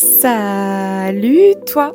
Salut toi!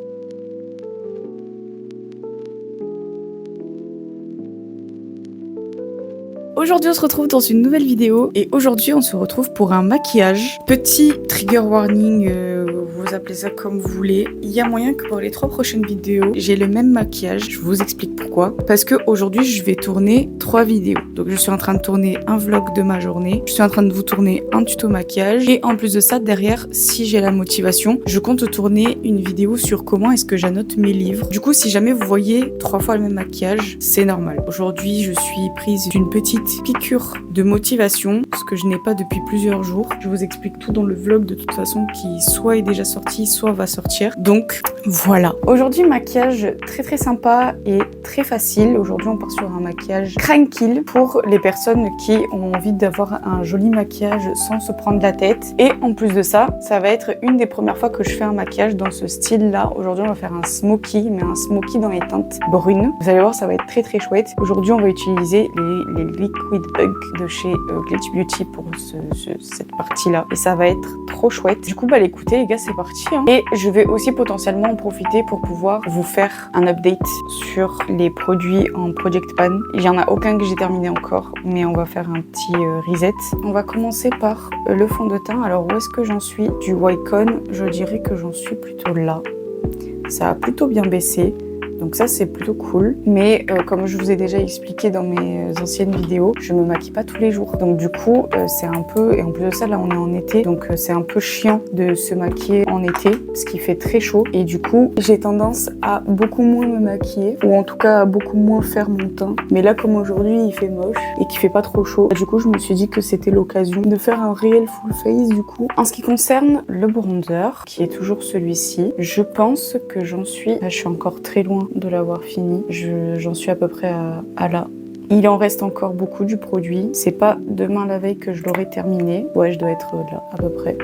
Aujourd'hui on se retrouve dans une nouvelle vidéo et aujourd'hui on se retrouve pour un maquillage. Petit trigger warning, vous appelez ça comme vous voulez. Il y a moyen que pour les 3 prochaines vidéos j'ai le même maquillage, je vous explique pourquoi. Parce que aujourd'hui je vais tourner 3 vidéos. Donc je suis en train de tourner un vlog de ma journée, je suis en train de vous tourner un tuto maquillage et en plus de ça derrière, si j'ai la motivation, je compte tourner une vidéo sur comment est-ce que j'annote mes livres. Du coup si jamais vous voyez 3 fois le même maquillage, c'est normal. Aujourd'hui je suis prise d'une petite piqûre de motivation, ce que je n'ai pas depuis plusieurs jours. Je vous explique tout dans le vlog de toute façon qui soit est déjà sorti, soit va sortir. Donc voilà. Aujourd'hui maquillage très sympa et très facile. Aujourd'hui on part sur un maquillage tranquille pour les personnes qui ont envie d'avoir un joli maquillage sans se prendre la tête. Et en plus de ça, ça va être une des premières fois que je fais un maquillage dans ce style là. Aujourd'hui on va faire un smoky, mais un smoky dans les teintes brunes. Vous allez voir, ça va être très chouette. Aujourd'hui on va utiliser les Liquid Bug de chez Glitch Beauty pour cette partie là et ça va être trop chouette. Du coup écoutez les gars, c'est parti hein. Et je vais aussi potentiellement en profiter pour pouvoir vous faire un update sur les produits en Project Pan. Il y en a aucun que j'ai terminé encore, mais on va faire un petit reset. On va commencer par le fond de teint. Alors où est-ce que j'en suis? Du Wycon, je dirais que j'en suis plutôt là. Ça a plutôt bien baissé. Donc ça c'est plutôt cool, mais comme je vous ai déjà expliqué dans mes anciennes vidéos, je me maquille pas tous les jours. Donc du coup c'est un peu, et en plus de ça là on est en été, donc c'est un peu chiant de se maquiller en été, parce qu'il fait très chaud. Et du coup j'ai tendance à beaucoup moins me maquiller, ou en tout cas à beaucoup moins faire mon teint. Mais là comme aujourd'hui il fait moche et qu'il fait pas trop chaud, du coup je me suis dit que c'était l'occasion de faire un réel full face du coup. En ce qui concerne le bronzer, qui est toujours celui-ci, je pense que j'en suis, là je suis encore très loin de l'avoir fini, j'en suis à peu près à là. Il en reste encore beaucoup du produit, c'est pas demain la veille que je l'aurai terminé, ouais je dois être là à peu près.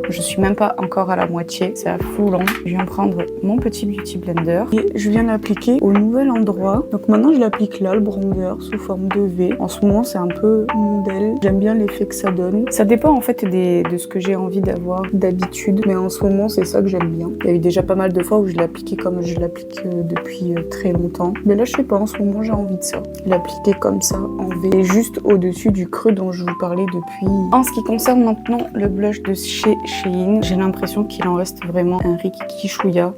Je suis même pas encore à la moitié, c'est à fou lent. Je viens prendre mon petit beauty blender et je viens l'appliquer au nouvel endroit. Donc maintenant je l'applique là, le bronzer, sous forme de V. En ce moment c'est un peu modèle, j'aime bien l'effet que ça donne. Ça dépend en fait de ce que j'ai envie d'avoir d'habitude, mais en ce moment c'est ça que j'aime bien. Il y a eu déjà pas mal de fois où je l'ai appliqué comme je l'applique depuis très longtemps. Mais là je sais pas, en ce moment j'ai envie de ça. L'appliquer comme ça en V, et juste au-dessus du creux dont je vous parlais depuis. En ce qui concerne maintenant le blush de chez Shein, j'ai l'impression qu'il en reste vraiment un rikiki chouïa.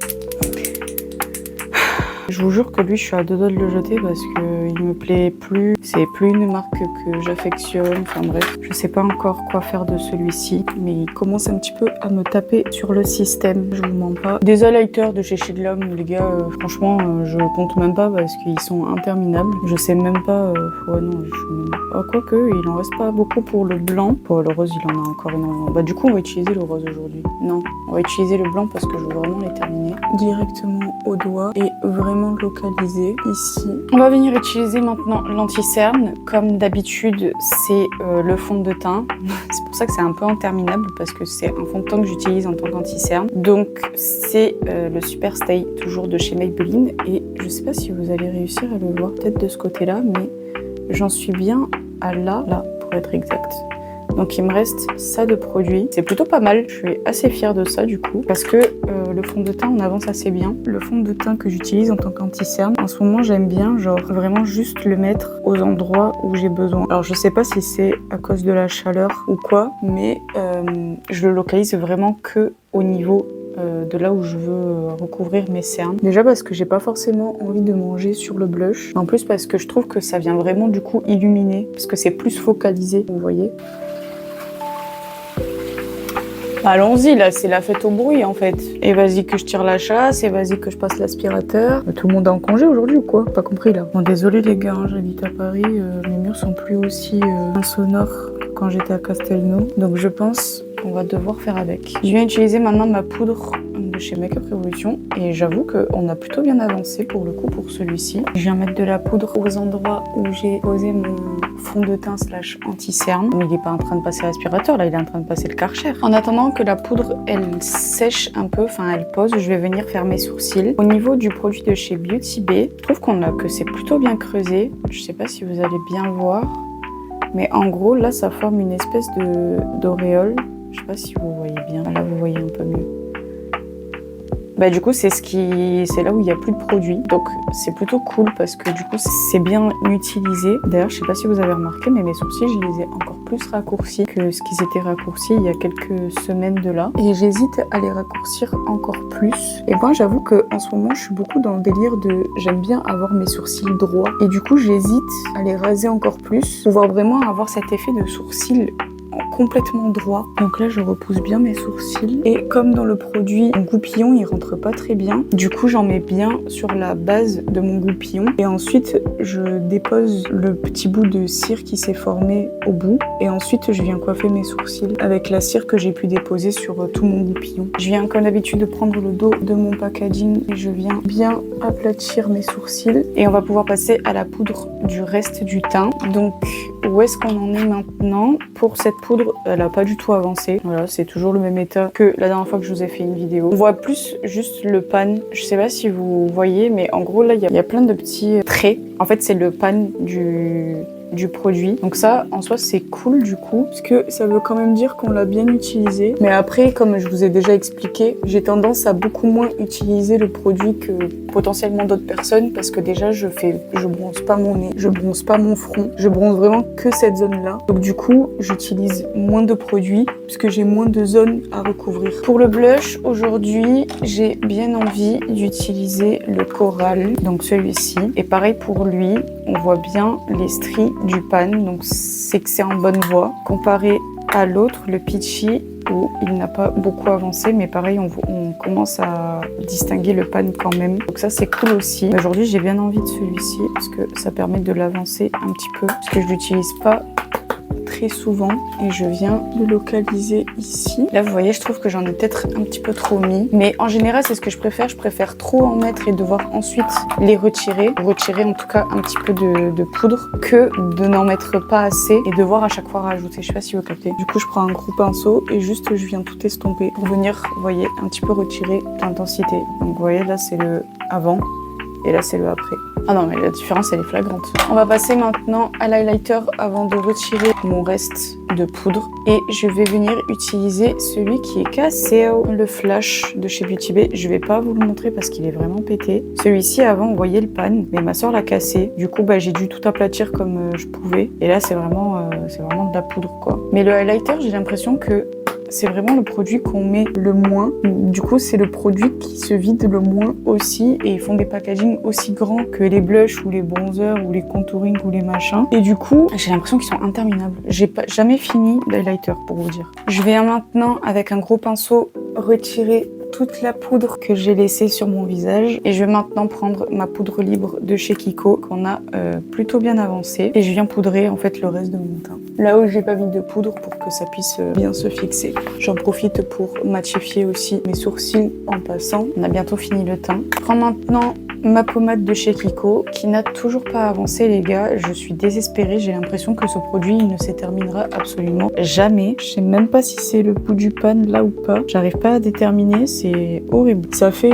Je vous jure que lui, je suis à 2 doigts de le jeter parce qu'il me plaît plus. C'est plus une marque que j'affectionne. Enfin bref, je sais pas encore quoi faire de celui-ci, mais il commence un petit peu à me taper sur le système. Je vous mens pas. Des highlighters de chez Shein, les gars, franchement, je compte même pas parce qu'ils sont interminables. Je sais même pas. Ouais, non, quoique, il en reste pas beaucoup pour le blanc. Pour le rose, il en a encore énormément. Bah, du coup, on va utiliser le rose aujourd'hui. Non, on va utiliser le blanc parce que je veux vraiment les terminer directement au doigt et vraiment localisé ici. On va venir utiliser maintenant l'anti-cerne. Comme d'habitude, c'est le fond de teint. C'est pour ça que c'est un peu interminable parce que c'est un fond de teint que j'utilise en tant qu'anti-cerne. Donc c'est le Super Stay, toujours de chez Maybelline. Et je sais pas si vous allez réussir à le voir peut-être de ce côté-là, mais j'en suis bien à là pour être exact. Donc il me reste ça de produit. C'est plutôt pas mal, je suis assez fière de ça du coup. Parce que le fond de teint, on avance assez bien. Le fond de teint que j'utilise en tant qu'anti-cerne, en ce moment j'aime bien genre vraiment juste le mettre aux endroits où j'ai besoin. Alors je sais pas si c'est à cause de la chaleur ou quoi, mais je le localise vraiment que au niveau de là où je veux recouvrir mes cernes. Déjà parce que j'ai pas forcément envie de manger sur le blush. En plus parce que je trouve que ça vient vraiment du coup illuminer. Parce que c'est plus focalisé, vous voyez. Allons-y, là, c'est la fête au bruit, en fait. Et vas-y que je tire la chasse, et vas-y que je passe l'aspirateur. Tout le monde est en congé aujourd'hui ou quoi? Pas compris, là. Bon, désolé les gars, hein, j'habite à Paris. Mes murs sont plus aussi insonores que quand j'étais à Castelnau. Donc je pense qu'on va devoir faire avec. Je viens utiliser maintenant ma poudre de chez Make Up Revolution. Et j'avoue qu'on a plutôt bien avancé pour le coup pour celui-ci. Je viens mettre de la poudre aux endroits où j'ai posé mon fond de teint slash anti-cerne. Mais il est pas en train de passer l'aspirateur, là, il est en train de passer le Karcher. En attendant que la poudre, elle sèche un peu, enfin elle pose, je vais venir faire mes sourcils. Au niveau du produit de chez Beauty Bay, je trouve que c'est plutôt bien creusé. Je sais pas si vous allez bien voir. Mais en gros, là, ça forme une espèce d'auréole. Je sais pas si vous voyez bien. Là, vous voyez un peu mieux. bah du coup c'est là où il y a plus de produit. Donc c'est plutôt cool parce que du coup c'est bien utilisé. D'ailleurs je sais pas si vous avez remarqué mais mes sourcils je les ai encore plus raccourcis que ce qu'ils étaient raccourcis il y a quelques semaines de là. Et j'hésite à les raccourcir encore plus. Et moi j'avoue que en ce moment je suis beaucoup dans le délire de j'aime bien avoir mes sourcils droits. Et du coup j'hésite à les raser encore plus. Pouvoir vraiment avoir cet effet de sourcils complètement droit. Donc là je repousse bien mes sourcils et comme dans le produit mon goupillon il rentre pas très bien, du coup j'en mets bien sur la base de mon goupillon et ensuite je dépose le petit bout de cire qui s'est formé au bout et ensuite je viens coiffer mes sourcils avec la cire que j'ai pu déposer sur tout mon goupillon. Je viens comme d'habitude de prendre le dos de mon packaging et je viens bien aplatir mes sourcils et on va pouvoir passer à la poudre du reste du teint. Donc où est-ce qu'on en est maintenant? Pour cette poudre, elle a pas du tout avancé. Voilà, c'est toujours le même état que la dernière fois que je vous ai fait une vidéo. On voit plus juste le pan. Je sais pas si vous voyez, mais en gros là, il y a plein de petits traits. En fait, c'est le pan du produit. Donc ça, en soi, c'est cool du coup, parce que ça veut quand même dire qu'on l'a bien utilisé. Mais après, comme je vous ai déjà expliqué, j'ai tendance à beaucoup moins utiliser le produit que potentiellement d'autres personnes, parce que déjà, je bronze pas mon nez, je bronze pas mon front, je bronze vraiment que cette zone-là. Donc du coup, j'utilise moins de produits, puisque j'ai moins de zones à recouvrir. Pour le blush, aujourd'hui, j'ai bien envie d'utiliser le coral, donc celui-ci. Et pareil pour lui, on voit bien les stries du pan, donc c'est que c'est en bonne voie. Comparé à l'autre, le Peachy, où il n'a pas beaucoup avancé, mais pareil, on commence à distinguer le pan quand même. Donc ça, c'est cool aussi. Aujourd'hui, j'ai bien envie de celui-ci, parce que ça permet de l'avancer un petit peu, parce que je l'utilise pas très souvent et je viens de localiser ici. Là vous voyez, je trouve que j'en ai peut-être un petit peu trop mis, mais en général c'est ce que je préfère trop en mettre et devoir ensuite les retirer en tout cas un petit peu de poudre, que de n'en mettre pas assez et devoir à chaque fois rajouter. Je sais pas si vous captez. Du coup je prends un gros pinceau et juste je viens tout estomper pour venir, vous voyez, un petit peu retirer l'intensité. Donc vous voyez là c'est le avant et là c'est le après. Ah non mais la différence elle est flagrante. On va passer maintenant à l'highlighter avant de retirer mon reste de poudre. Et je vais venir utiliser celui qui est cassé, le flash de chez Beauty Bay. Je vais pas vous le montrer parce qu'il est vraiment pété. Celui-ci avant on voyait le pan, mais ma soeur l'a cassé. Du coup bah, j'ai dû tout aplatir comme je pouvais. Et là c'est vraiment de la poudre quoi. Mais le highlighter j'ai l'impression que c'est vraiment le produit qu'on met le moins. Du coup, c'est le produit qui se vide le moins aussi. Et ils font des packagings aussi grands que les blushs ou les bronzers ou les contouring ou les machins. Et du coup, j'ai l'impression qu'ils sont interminables. J'ai jamais fini d'highlighter pour vous dire. Je vais maintenant, avec un gros pinceau, retirer toute la poudre que j'ai laissée sur mon visage et je vais maintenant prendre ma poudre libre de chez Kiko qu'on a plutôt bien avancé et je viens poudrer en fait le reste de mon teint. Là où j'ai pas mis de poudre pour que ça puisse bien se fixer. J'en profite pour matifier aussi mes sourcils en passant. On a bientôt fini le teint. Je prends maintenant ma pommade de chez Kiko qui n'a toujours pas avancé les gars. Je suis désespérée, j'ai l'impression que ce produit il ne se terminera absolument jamais. Je sais même pas si c'est le bout du pan là ou pas. J'arrive pas à déterminer, c'est horrible. Ça fait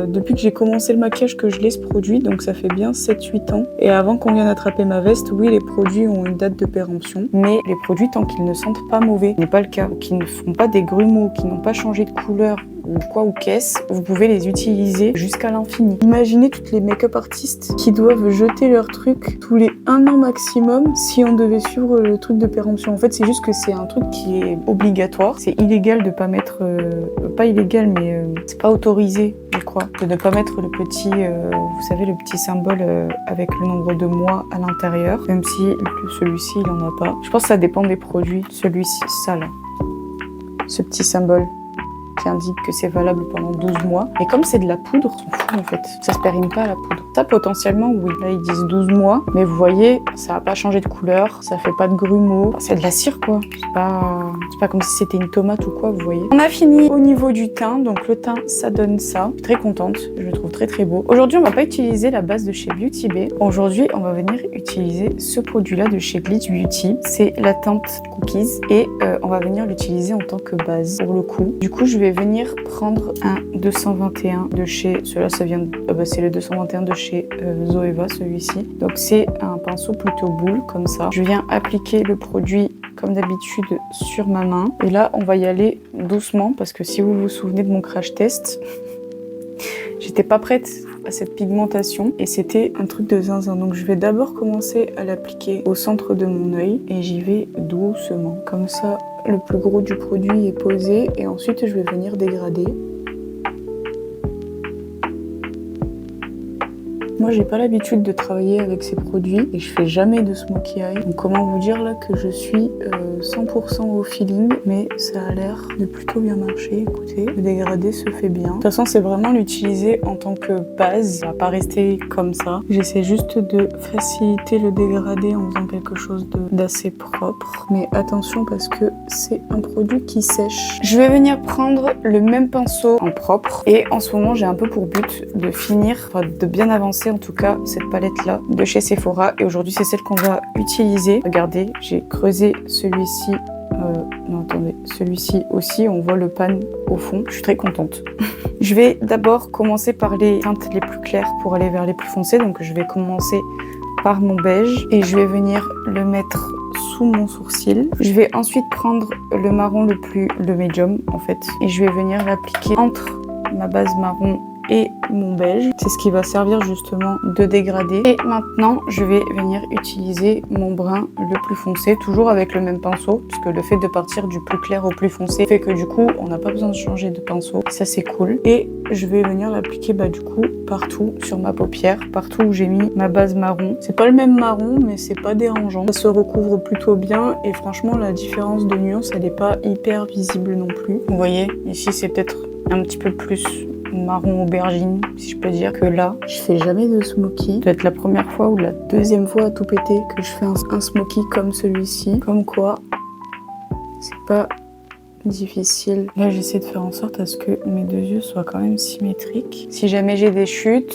depuis que j'ai commencé le maquillage que je l'ai ce produit, donc ça fait bien 7-8 ans. Et avant qu'on vienne attraper ma veste, oui les produits ont une date de péremption, mais les produits tant qu'ils ne sentent pas mauvais, ce n'est pas le cas, ou qu'ils ne font pas des grumeaux, qui n'ont pas changé de couleur ou quoi ou qu'est-ce, vous pouvez les utiliser jusqu'à l'infini. Imaginez toutes les make-up artistes qui doivent jeter leurs trucs tous les 1 an maximum si on devait suivre le truc de péremption. En fait, c'est juste que c'est un truc qui est obligatoire. C'est illégal de pas mettre... pas illégal, mais c'est pas autorisé, je crois, de ne pas mettre le petit... vous savez, le petit symbole avec le nombre de mois à l'intérieur. Même si celui-ci, il en a pas. Je pense que ça dépend des produits. Celui-ci, ça là. Ce petit symbole qui indique que c'est valable pendant 12 mois. Et comme c'est de la poudre, on s'en fout en fait. Ça se périme pas la poudre. Ça potentiellement, oui. Là ils disent 12 mois, mais vous voyez, ça va pas changer de couleur, ça fait pas de grumeaux. Enfin, c'est de la cire quoi. C'est pas comme si c'était une tomate ou quoi, vous voyez. On a fini au niveau du teint, donc le teint ça donne ça. Je suis très contente, je le trouve très très beau. Aujourd'hui on va pas utiliser la base de chez Beauty Bay. Aujourd'hui on va venir utiliser ce produit là de chez Glitch Beauty. C'est la teinte Cookies et on va venir l'utiliser en tant que base pour le coup. Du coup je vais venir prendre un 221 de chez... Celui-là, ça vient... c'est le 221 de chez Zoeva, celui-ci. Donc, c'est un pinceau plutôt boule, comme ça. Je viens appliquer le produit, comme d'habitude, sur ma main. Et là, on va y aller doucement, parce que si vous vous souvenez de mon crash test... J'étais pas prête à cette pigmentation et c'était un truc de zinzin. Donc je vais d'abord commencer à l'appliquer au centre de mon œil et j'y vais doucement. Comme ça, le plus gros du produit est posé et ensuite je vais venir dégrader. Moi, j'ai pas l'habitude de travailler avec ces produits et je fais jamais de smokey eye. Donc comment vous dire là que je suis 100% au feeling, mais ça a l'air de plutôt bien marcher. Écoutez, le dégradé se fait bien. De toute façon, c'est vraiment l'utiliser en tant que base. Ça va pas rester comme ça. J'essaie juste de faciliter le dégradé en faisant quelque chose d'assez propre. Mais attention parce que c'est un produit qui sèche. Je vais venir prendre le même pinceau en propre et en ce moment, j'ai un peu pour but de finir, enfin de bien avancer en tout cas cette palette là de chez Sephora et aujourd'hui c'est celle qu'on va utiliser. Regardez, j'ai creusé celui-ci, non attendez, celui-ci aussi, on voit le pan au fond, je suis très contente. Je vais d'abord commencer par les teintes les plus claires pour aller vers les plus foncées, donc je vais commencer par mon beige et je vais venir le mettre sous mon sourcil. Je vais ensuite prendre le marron le médium en fait et je vais venir l'appliquer entre ma base marron et mon beige. C'est ce qui va servir justement de dégradé. Et maintenant, je vais venir utiliser mon brun le plus foncé, toujours avec le même pinceau, parce que le fait de partir du plus clair au plus foncé fait que du coup, on n'a pas besoin de changer de pinceau. Ça, c'est cool. Et je vais venir l'appliquer du coup partout sur ma paupière, partout où j'ai mis ma base marron. C'est pas le même marron, mais c'est pas dérangeant. Ça se recouvre plutôt bien et franchement, la différence de nuance, elle n'est pas hyper visible non plus. Vous voyez, ici, c'est peut-être un petit peu plus marron aubergine, si je peux dire, que là. Je fais jamais de smoky. Ça doit être la première fois ou la deuxième fois à tout péter que je fais un smoky comme celui-ci. Comme quoi, c'est pas difficile. Là, j'essaie de faire en sorte à ce que mes deux yeux soient quand même symétriques. Si jamais j'ai des chutes,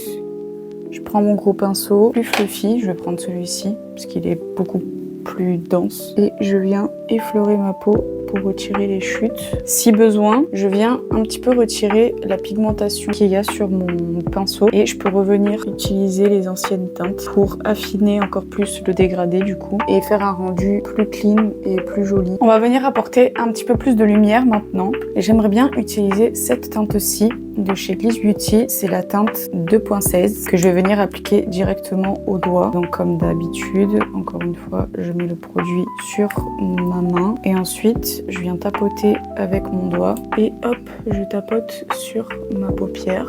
je prends mon gros pinceau plus fluffy. Je vais prendre celui-ci parce qu'il est beaucoup plus dense. Et je viens effleurer ma peau pour retirer les chutes. Si besoin, je viens un petit peu retirer la pigmentation qu'il y a sur mon pinceau et je peux revenir utiliser les anciennes teintes pour affiner encore plus le dégradé du coup et faire un rendu plus clean et plus joli. On va venir apporter un petit peu plus de lumière maintenant et j'aimerais bien utiliser cette teinte-ci de chez Gliss Beauty. C'est la teinte 2.16 que je vais venir appliquer directement au doigt. Donc comme d'habitude, encore une fois, je mets le produit sur ma main et ensuite je viens tapoter avec mon doigt et hop, je tapote sur ma paupière.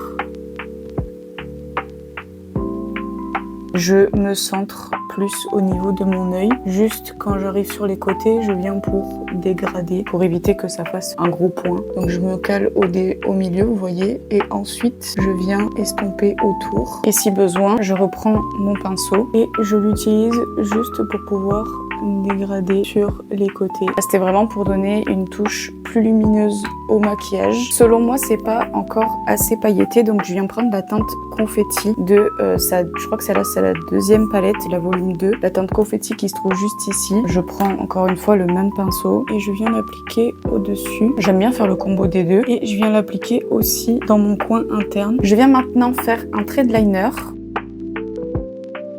Je me centre plus au niveau de mon œil. Juste quand j'arrive sur les côtés, je viens pour dégrader, pour éviter que ça fasse un gros point. Donc je me cale au milieu, vous voyez, et ensuite je viens estomper autour. Et si besoin, je reprends mon pinceau et je l'utilise juste pour pouvoir dégrader sur les côtés. C'était vraiment pour donner une touche plus lumineuse au maquillage. Selon moi, c'est pas encore assez pailleté, donc je viens prendre la teinte confetti de je crois que celle-là c'est la deuxième palette, la volume 2, la teinte confetti qui se trouve juste ici. Je prends encore une fois le même pinceau et je viens l'appliquer au-dessus. J'aime bien faire le combo des deux et je viens l'appliquer aussi dans mon coin interne. Je viens maintenant faire un trait de liner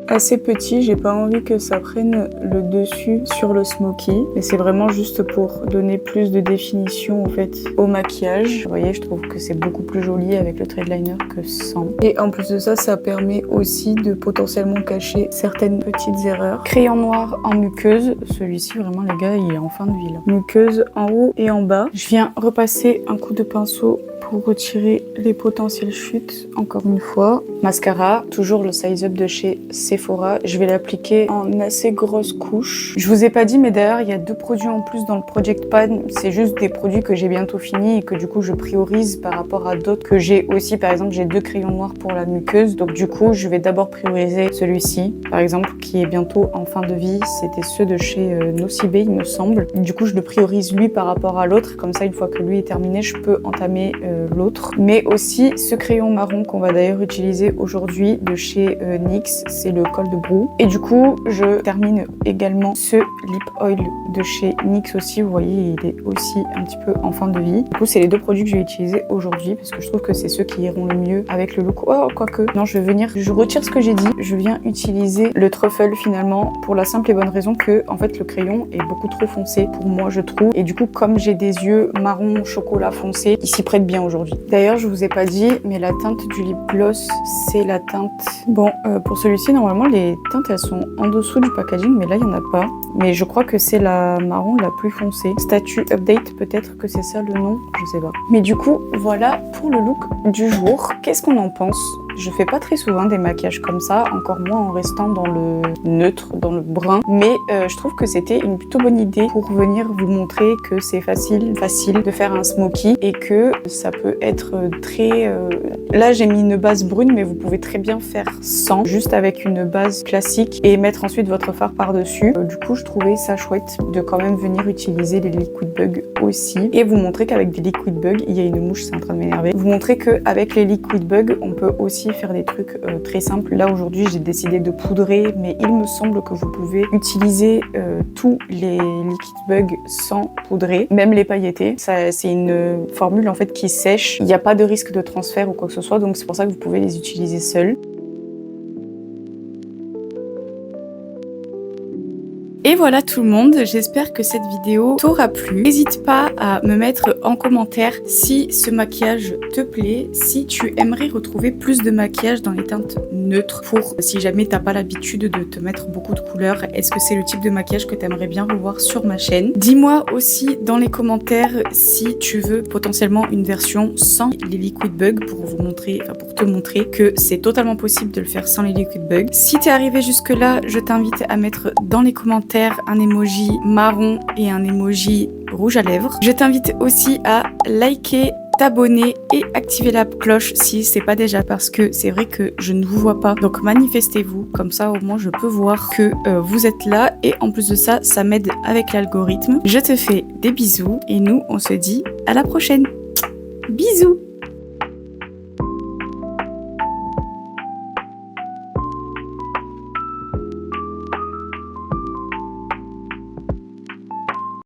assez petit, j'ai pas envie que ça prenne le dessus sur le smoky, mais c'est vraiment juste pour donner plus de définition en fait au maquillage. Vous voyez, je trouve que c'est beaucoup plus joli avec le trait de liner que sans. Et en plus de ça, ça permet aussi de potentiellement cacher certaines petites erreurs. Crayon noir en muqueuse, celui-ci vraiment les gars, il est en fin de vie là. Muqueuse en haut et en bas. Je viens repasser un coup de pinceau pour retirer les potentielles chutes, encore une fois. Mascara, toujours le Size Up de chez Sephora. Je vais l'appliquer en assez grosse couche. Je vous ai pas dit, mais d'ailleurs, il y a 2 produits en plus dans le Project Pan. C'est juste des produits que j'ai bientôt finis et que du coup, je priorise par rapport à d'autres que j'ai aussi. Par exemple, j'ai 2 crayons noirs pour la muqueuse. Donc du coup, je vais d'abord prioriser celui-ci, par exemple, qui est bientôt en fin de vie. C'était ceux de chez Nocibe, il me semble. Du coup, je le priorise lui par rapport à l'autre. Comme ça, une fois que lui est terminé, je peux entamer l'autre. Mais aussi ce crayon marron qu'on va d'ailleurs utiliser aujourd'hui de chez NYX, c'est le Cold Brew. Et du coup, je termine également ce lip oil de chez NYX aussi. Vous voyez, il est aussi un petit peu en fin de vie. Du coup, c'est les 2 produits que je vais utiliser aujourd'hui parce que je trouve que c'est ceux qui iront le mieux avec le look. Oh, quoique. Non, je retire ce que j'ai dit. Je viens utiliser le truffle finalement pour la simple et bonne raison que, en fait, le crayon est beaucoup trop foncé pour moi, je trouve. Et du coup, comme j'ai des yeux marron chocolat foncé, il s'y prête bien aujourd'hui. D'ailleurs, je vous ai pas dit, mais la teinte du lip gloss, c'est la teinte... Bon, pour celui-ci, normalement, les teintes, elles sont en dessous du packaging, mais là, il y en a pas. Mais je crois que c'est la marron la plus foncée. Statue Update, peut-être que c'est ça le nom, je sais pas. Mais du coup, voilà pour le look du jour. Qu'est-ce qu'on en pense? Je fais pas très souvent des maquillages comme ça, encore moins en restant dans le neutre, dans le brun. Mais je trouve que c'était une plutôt bonne idée pour venir vous montrer que c'est facile de faire un smoky et que ça peut être très... Là, j'ai mis une base brune, mais vous pouvez très bien faire sans, juste avec une base classique et mettre ensuite votre fard par-dessus. Du coup, je trouvais ça chouette de quand même venir utiliser les Liquid Bug aussi et vous montrer qu'avec des Liquid Bug, il y a une mouche, c'est en train de m'énerver, vous montrer qu'avec les Liquid Bug, on peut aussi faire des trucs très simples. Là, aujourd'hui, j'ai décidé de poudrer, mais il me semble que vous pouvez utiliser tous les Liquid Bug sans poudrer, même les pailletés. C'est une formule en fait qui sèche. Il n'y a pas de risque de transfert ou quoi que ce soit, donc c'est pour ça que vous pouvez les utiliser seuls. Et voilà tout le monde, j'espère que cette vidéo t'aura plu. N'hésite pas à me mettre en commentaire si ce maquillage te plaît, si tu aimerais retrouver plus de maquillage dans les teintes neutres pour si jamais t'as pas l'habitude de te mettre beaucoup de couleurs. Est-ce que c'est le type de maquillage que tu aimerais bien revoir sur ma chaîne? Dis-moi aussi dans les commentaires si tu veux potentiellement une version sans les Liquid Bug pour vous montrer, pour te montrer que c'est totalement possible de le faire sans les Liquid Bug. Si t'es arrivé jusque là, je t'invite à mettre dans les commentaires un emoji marron et un emoji rouge à lèvres. Je t'invite aussi à liker, t'abonner et activer la cloche si c'est pas déjà, parce que c'est vrai que je ne vous vois pas. Donc manifestez-vous, comme ça au moins je peux voir que vous êtes là et en plus de ça, ça m'aide avec l'algorithme. Je te fais des bisous et nous on se dit à la prochaine. Bisous.